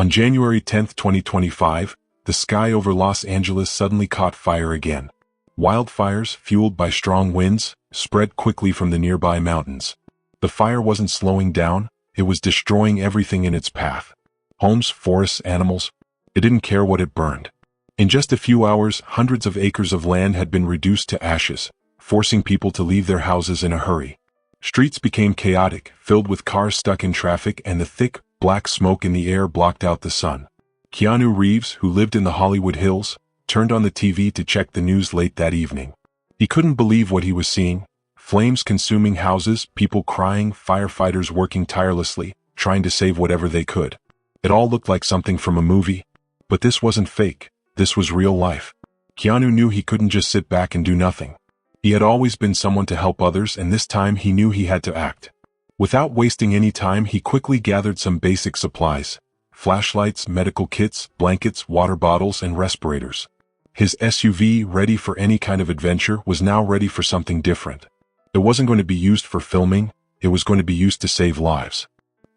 On January 10, 2025, the sky over Los Angeles suddenly caught fire again. Wildfires, fueled by strong winds, spread quickly from the nearby mountains. The fire wasn't slowing down, it was destroying everything in its path. Homes, forests, animals. It didn't care what it burned. In just a few hours, hundreds of acres of land had been reduced to ashes, forcing people to leave their houses in a hurry. Streets became chaotic, filled with cars stuck in traffic, and the thick, black smoke in the air blocked out the sun. Keanu Reeves, who lived in the Hollywood Hills, turned on the TV to check the news late that evening. He couldn't believe what he was seeing. Flames consuming houses, people crying, firefighters working tirelessly, trying to save whatever they could. It all looked like something from a movie. But this wasn't fake, this was real life. Keanu knew he couldn't just sit back and do nothing. He had always been someone to help others, and this time he knew he had to act. Without wasting any time, he quickly gathered some basic supplies: flashlights, medical kits, blankets, water bottles, and respirators. His SUV, ready for any kind of adventure, was now ready for something different. It wasn't going to be used for filming, it was going to be used to save lives.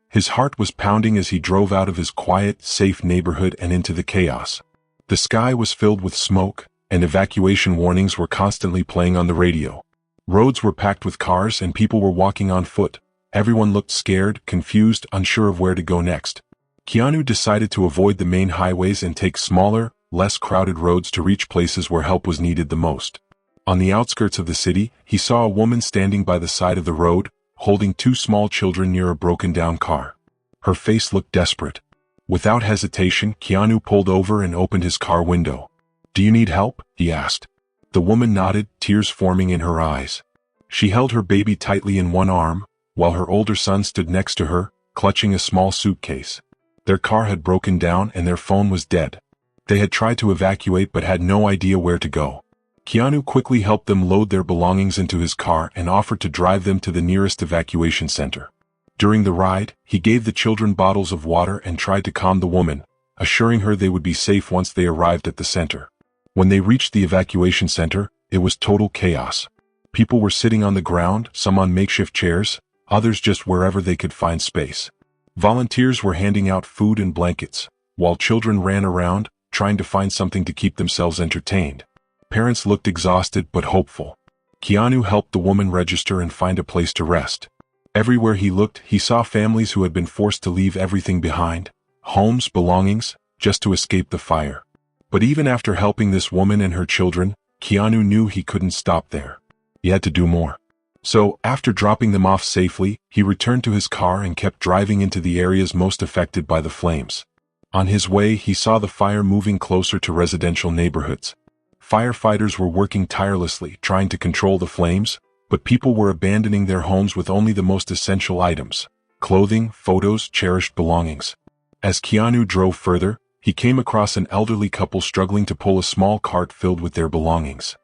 His heart was pounding as he drove out of his quiet, safe neighborhood and into the chaos. The sky was filled with smoke, and evacuation warnings were constantly playing on the radio. Roads were packed with cars and people were walking on foot. Everyone looked scared, confused, unsure of where to go next. Keanu decided to avoid the main highways and take smaller, less crowded roads to reach places where help was needed the most. On the outskirts of the city, he saw a woman standing by the side of the road, holding two small children near a broken-down car. Her face looked desperate. Without hesitation, Keanu pulled over and opened his car window. "Do you need help?" he asked. The woman nodded, tears forming in her eyes. She held her baby tightly in one arm, while her older son stood next to her, clutching a small suitcase. Their car had broken down and their phone was dead. They had tried to evacuate but had no idea where to go. Keanu quickly helped them load their belongings into his car and offered to drive them to the nearest evacuation center. During the ride, he gave the children bottles of water and tried to calm the woman, assuring her they would be safe once they arrived at the center. When they reached the evacuation center, it was total chaos. People were sitting on the ground, some on makeshift chairs, others just wherever they could find space. Volunteers were handing out food and blankets, while children ran around, trying to find something to keep themselves entertained. Parents looked exhausted but hopeful. Keanu helped the woman register and find a place to rest. Everywhere he looked, he saw families who had been forced to leave everything behind, homes, belongings, just to escape the fire. But even after helping this woman and her children, Keanu knew he couldn't stop there. He had to do more. So, after dropping them off safely, he returned to his car and kept driving into the areas most affected by the flames. On his way, he saw the fire moving closer to residential neighborhoods. Firefighters were working tirelessly, trying to control the flames, but people were abandoning their homes with only the most essential items: clothing, photos, cherished belongings. As Keanu drove further, he came across an elderly couple struggling to pull a small cart filled with their belongings.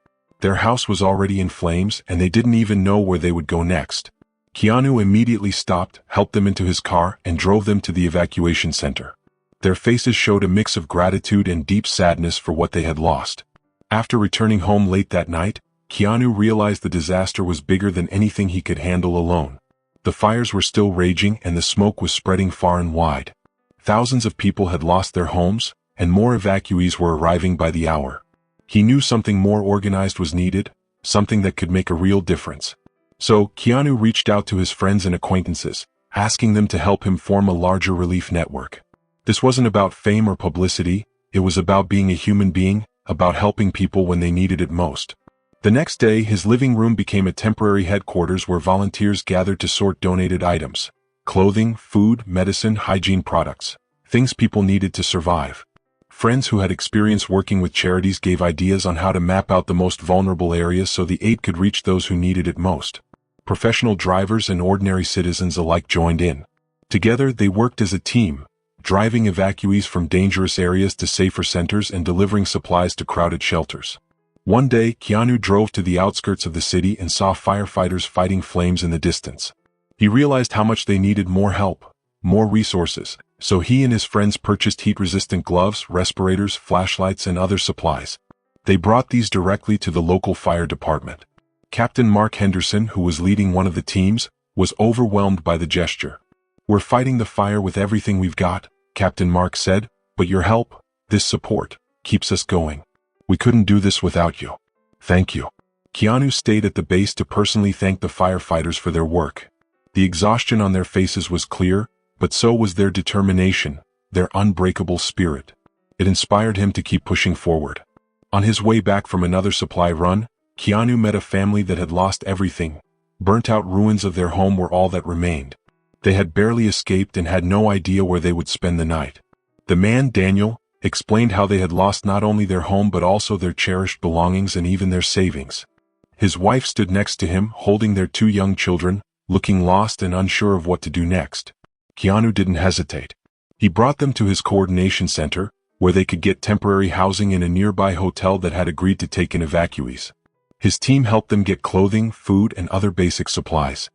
Their house was already in flames, and they didn't even know where they would go next. Keanu immediately stopped, helped them into his car, and drove them to the evacuation center. Their faces showed a mix of gratitude and deep sadness for what they had lost. After returning home late that night, Keanu realized the disaster was bigger than anything he could handle alone. The fires were still raging and the smoke was spreading far and wide. Thousands of people had lost their homes, and more evacuees were arriving by the hour. He knew something more organized was needed, something that could make a real difference. So, Keanu reached out to his friends and acquaintances, asking them to help him form a larger relief network. This wasn't about fame or publicity, it was about being a human being, about helping people when they needed it most. The next day, his living room became a temporary headquarters where volunteers gathered to sort donated items: clothing, food, medicine, hygiene products, things people needed to survive. Friends who had experience working with charities gave ideas on how to map out the most vulnerable areas so the aid could reach those who needed it most. Professional drivers and ordinary citizens alike joined in. Together, they worked as a team, driving evacuees from dangerous areas to safer centers and delivering supplies to crowded shelters. One day, Keanu drove to the outskirts of the city and saw firefighters fighting flames in the distance. He realized how much they needed more help, more resources, so he and his friends purchased heat-resistant gloves, respirators, flashlights, and other supplies. They brought these directly to the local fire department. Captain Mark Henderson, who was leading one of the teams, was overwhelmed by the gesture. "We're fighting the fire with everything we've got," Captain Mark said, "but your help, this support, keeps us going. We couldn't do this without you. Thank you." Keanu stayed at the base to personally thank the firefighters for their work. The exhaustion on their faces was clear, but so was their determination, their unbreakable spirit. It inspired him to keep pushing forward. On his way back from another supply run, Keanu met a family that had lost everything. Burnt-out ruins of their home were all that remained. They had barely escaped and had no idea where they would spend the night. The man, Daniel, explained how they had lost not only their home but also their cherished belongings and even their savings. His wife stood next to him, holding their 2 young children, looking lost and unsure of what to do next. Keanu didn't hesitate. He brought them to his coordination center, where they could get temporary housing in a nearby hotel that had agreed to take in evacuees. His team helped them get clothing, food, and other basic supplies.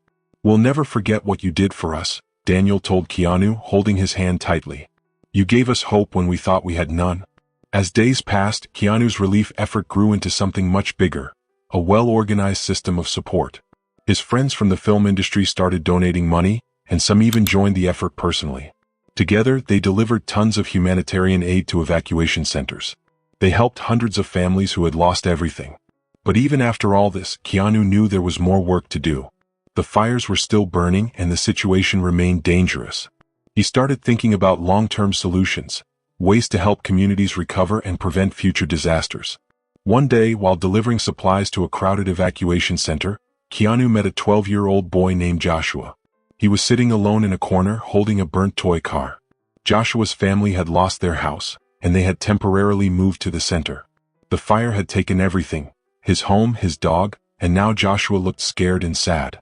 "We'll never forget what you did for us," Daniel told Keanu, holding his hand tightly. "You gave us hope when we thought we had none." As days passed, Keanu's relief effort grew into something much bigger, a well-organized system of support. His friends from the film industry started donating money, and some even joined the effort personally. Together, they delivered tons of humanitarian aid to evacuation centers. They helped hundreds of families who had lost everything. But even after all this, Keanu knew there was more work to do. The fires were still burning and the situation remained dangerous. He started thinking about long-term solutions, ways to help communities recover and prevent future disasters. One day, while delivering supplies to a crowded evacuation center, Keanu met a 12-year-old boy named Joshua. He was sitting alone in a corner holding a burnt toy car. Joshua's family had lost their house, and they had temporarily moved to the center. The fire had taken everything: his home, his dog, and now Joshua looked scared and sad.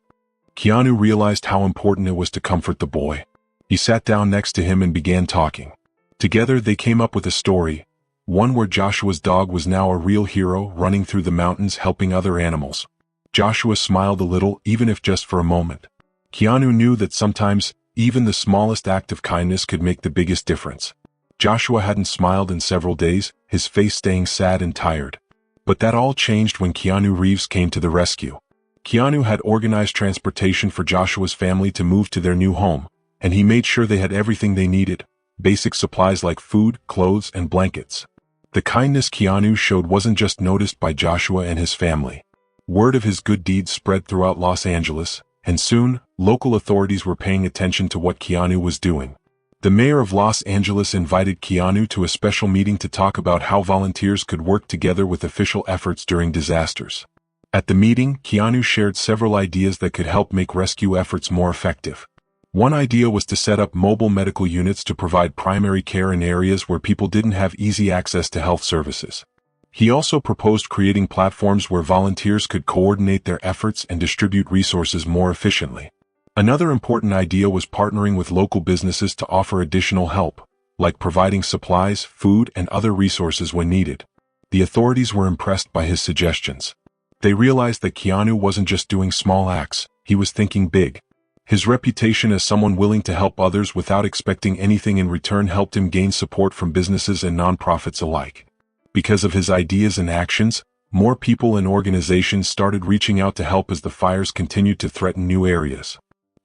Keanu realized how important it was to comfort the boy. He sat down next to him and began talking. Together they came up with a story, one where Joshua's dog was now a real hero, running through the mountains helping other animals. Joshua smiled a little, even if just for a moment. Keanu knew that sometimes, even the smallest act of kindness could make the biggest difference. Joshua hadn't smiled in several days, his face staying sad and tired. But that all changed when Keanu Reeves came to the rescue. Keanu had organized transportation for Joshua's family to move to their new home, and he made sure they had everything they needed, basic supplies like food, clothes, and blankets. The kindness Keanu showed wasn't just noticed by Joshua and his family. Word of his good deeds spread throughout Los Angeles, and soon, local authorities were paying attention to what Keanu was doing. The mayor of Los Angeles invited Keanu to a special meeting to talk about how volunteers could work together with official efforts during disasters. At the meeting, Keanu shared several ideas that could help make rescue efforts more effective. One idea was to set up mobile medical units to provide primary care in areas where people didn't have easy access to health services. He also proposed creating platforms where volunteers could coordinate their efforts and distribute resources more efficiently. Another important idea was partnering with local businesses to offer additional help, like providing supplies, food, and other resources when needed. The authorities were impressed by his suggestions. They realized that Keanu wasn't just doing small acts, he was thinking big. His reputation as someone willing to help others without expecting anything in return helped him gain support from businesses and nonprofits alike. Because of his ideas and actions, more people and organizations started reaching out to help as the fires continued to threaten new areas.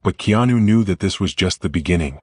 But Keanu knew that this was just the beginning.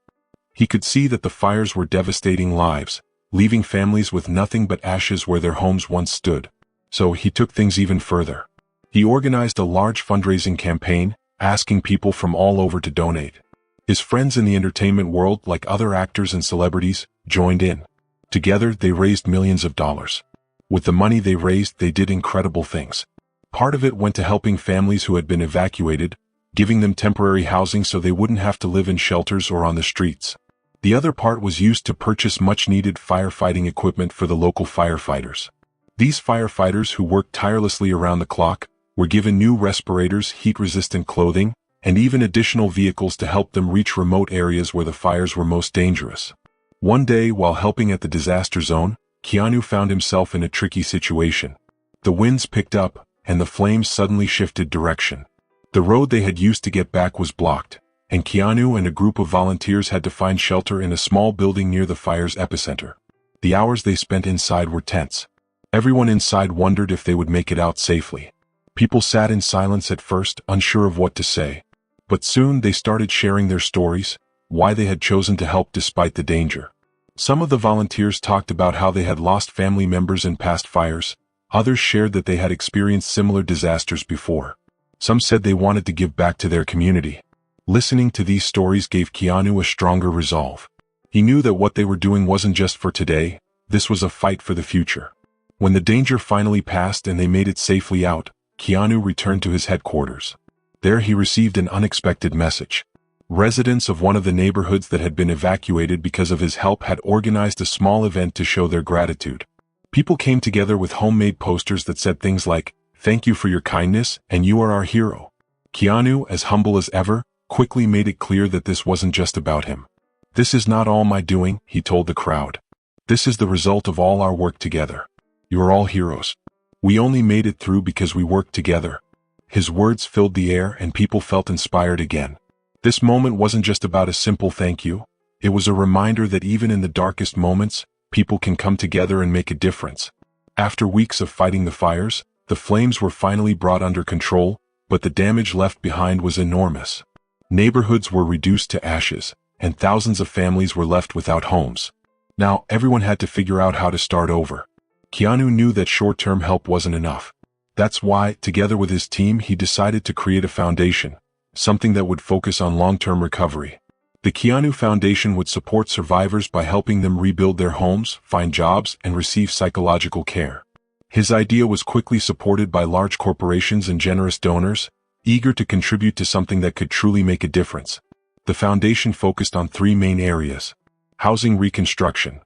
He could see that the fires were devastating lives, leaving families with nothing but ashes where their homes once stood. So he took things even further. He organized a large fundraising campaign, asking people from all over to donate. His friends in the entertainment world, like other actors and celebrities, joined in. Together, they raised millions of dollars. With the money they raised, they did incredible things. Part of it went to helping families who had been evacuated, giving them temporary housing so they wouldn't have to live in shelters or on the streets. The other part was used to purchase much-needed firefighting equipment for the local firefighters. These firefighters, who worked tirelessly around the clock, were given new respirators, heat-resistant clothing, and even additional vehicles to help them reach remote areas where the fires were most dangerous. One day, while helping at the disaster zone, Keanu found himself in a tricky situation. The winds picked up, and the flames suddenly shifted direction. The road they had used to get back was blocked, and Keanu and a group of volunteers had to find shelter in a small building near the fire's epicenter. The hours they spent inside were tense. Everyone inside wondered if they would make it out safely. People sat in silence at first, unsure of what to say. But soon they started sharing their stories, why they had chosen to help despite the danger. Some of the volunteers talked about how they had lost family members in past fires. Others shared that they had experienced similar disasters before. Some said they wanted to give back to their community. Listening to these stories gave Keanu a stronger resolve. He knew that what they were doing wasn't just for today, this was a fight for the future. When the danger finally passed and they made it safely out, Keanu returned to his headquarters. There he received an unexpected message. Residents of one of the neighborhoods that had been evacuated because of his help had organized a small event to show their gratitude. People came together with homemade posters that said things like, "Thank you for your kindness, and you are our hero." Keanu, as humble as ever, quickly made it clear that this wasn't just about him. "This is not all my doing," he told the crowd. "This is the result of all our work together. You are all heroes. We only made it through because we worked together." His words filled the air and people felt inspired again. This moment wasn't just about a simple thank you. It was a reminder that even in the darkest moments, people can come together and make a difference. After weeks of fighting the fires, the flames were finally brought under control, but the damage left behind was enormous. Neighborhoods were reduced to ashes, and thousands of families were left without homes. Now, everyone had to figure out how to start over. Keanu knew that short-term help wasn't enough. That's why, together with his team, he decided to create a foundation, something that would focus on long-term recovery. The Keanu Foundation would support survivors by helping them rebuild their homes, find jobs, and receive psychological care. His idea was quickly supported by large corporations and generous donors, eager to contribute to something that could truly make a difference. The foundation focused on three main areas: housing reconstruction,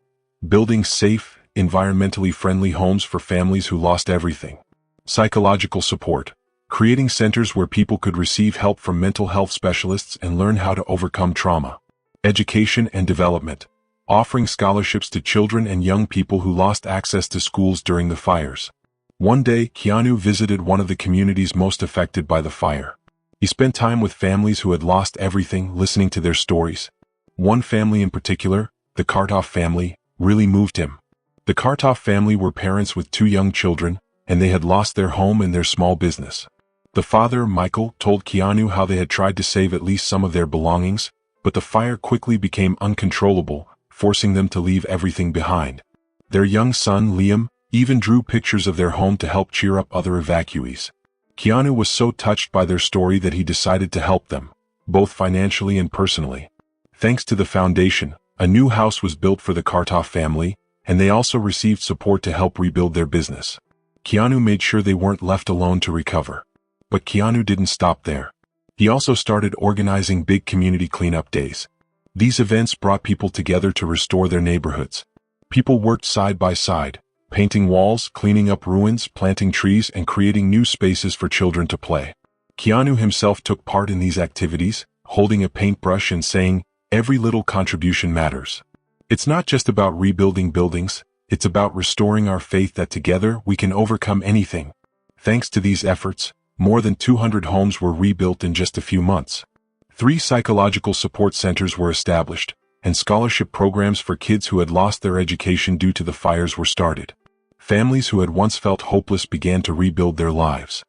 building safe, environmentally friendly homes for families who lost everything; psychological support, creating centers where people could receive help from mental health specialists and learn how to overcome trauma; education and development, offering scholarships to children and young people who lost access to schools during the fires. One day, Keanu visited one of the communities most affected by the fire. He spent time with families who had lost everything, listening to their stories. One family in particular, the Kartoff family, really moved him. The Kartoff family were parents with two young children, and they had lost their home and their small business. The father, Michael, told Keanu how they had tried to save at least some of their belongings, but the fire quickly became uncontrollable, forcing them to leave everything behind. Their young son, Liam, even drew pictures of their home to help cheer up other evacuees. Keanu was so touched by their story that he decided to help them, both financially and personally. Thanks to the foundation, a new house was built for the Kartoff family, and they also received support to help rebuild their business. Keanu made sure they weren't left alone to recover. But Keanu didn't stop there. He also started organizing big community cleanup days. These events brought people together to restore their neighborhoods. People worked side by side, painting walls, cleaning up ruins, planting trees, and creating new spaces for children to play. Keanu himself took part in these activities, holding a paintbrush and saying, "Every little contribution matters." It's not just about rebuilding buildings, it's about restoring our faith that together we can overcome anything. Thanks to these efforts, more than 200 homes were rebuilt in just a few months. 3 psychological support centers were established, and scholarship programs for kids who had lost their education due to the fires were started. Families who had once felt hopeless began to rebuild their lives.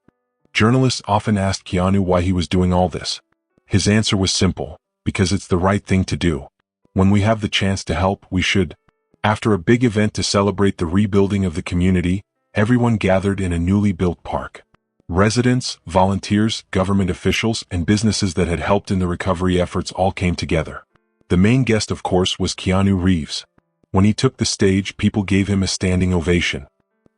Journalists often asked Keanu why he was doing all this. His answer was simple: because it's the right thing to do. When we have the chance to help, we should. After a big event to celebrate the rebuilding of the community, everyone gathered in a newly built park. Residents, volunteers, government officials, and businesses that had helped in the recovery efforts all came together. The main guest, of course, was Keanu Reeves. When he took the stage, people gave him a standing ovation.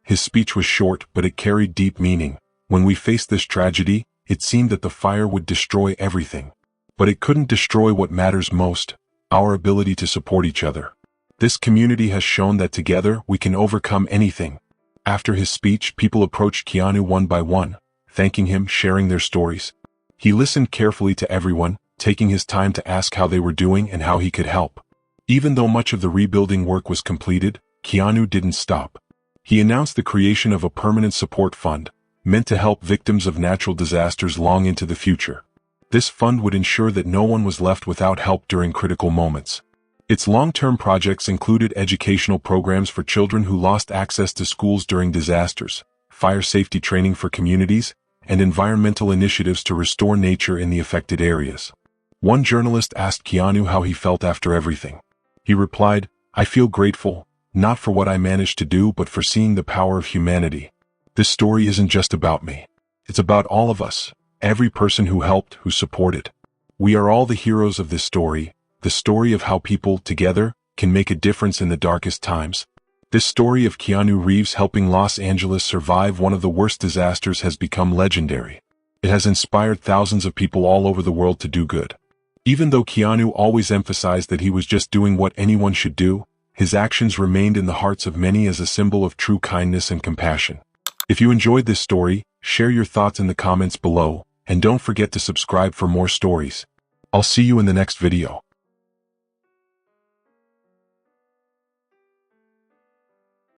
His speech was short, but it carried deep meaning. When we faced this tragedy, it seemed that the fire would destroy everything. But it couldn't destroy what matters most: our ability to support each other. This community has shown that together we can overcome anything. After his speech, people approached Keanu one by one, thanking him, sharing their stories. He listened carefully to everyone, taking his time to ask how they were doing and how he could help. Even though much of the rebuilding work was completed, Keanu didn't stop. He announced the creation of a permanent support fund, meant to help victims of natural disasters long into the future. This fund would ensure that no one was left without help during critical moments. Its long-term projects included educational programs for children who lost access to schools during disasters, fire safety training for communities, and environmental initiatives to restore nature in the affected areas. One journalist asked Keanu how he felt after everything. He replied, I feel grateful, not for what I managed to do but for seeing the power of humanity. This story isn't just about me. It's about all of us, every person who helped, who supported. We are all the heroes of this story, the story of how people, together, can make a difference in the darkest times. This story of Keanu Reeves helping Los Angeles survive one of the worst disasters has become legendary. It has inspired thousands of people all over the world to do good. Even though Keanu always emphasized that he was just doing what anyone should do, his actions remained in the hearts of many as a symbol of true kindness and compassion. If you enjoyed this story, share your thoughts in the comments below, and don't forget to subscribe for more stories. I'll see you in the next video.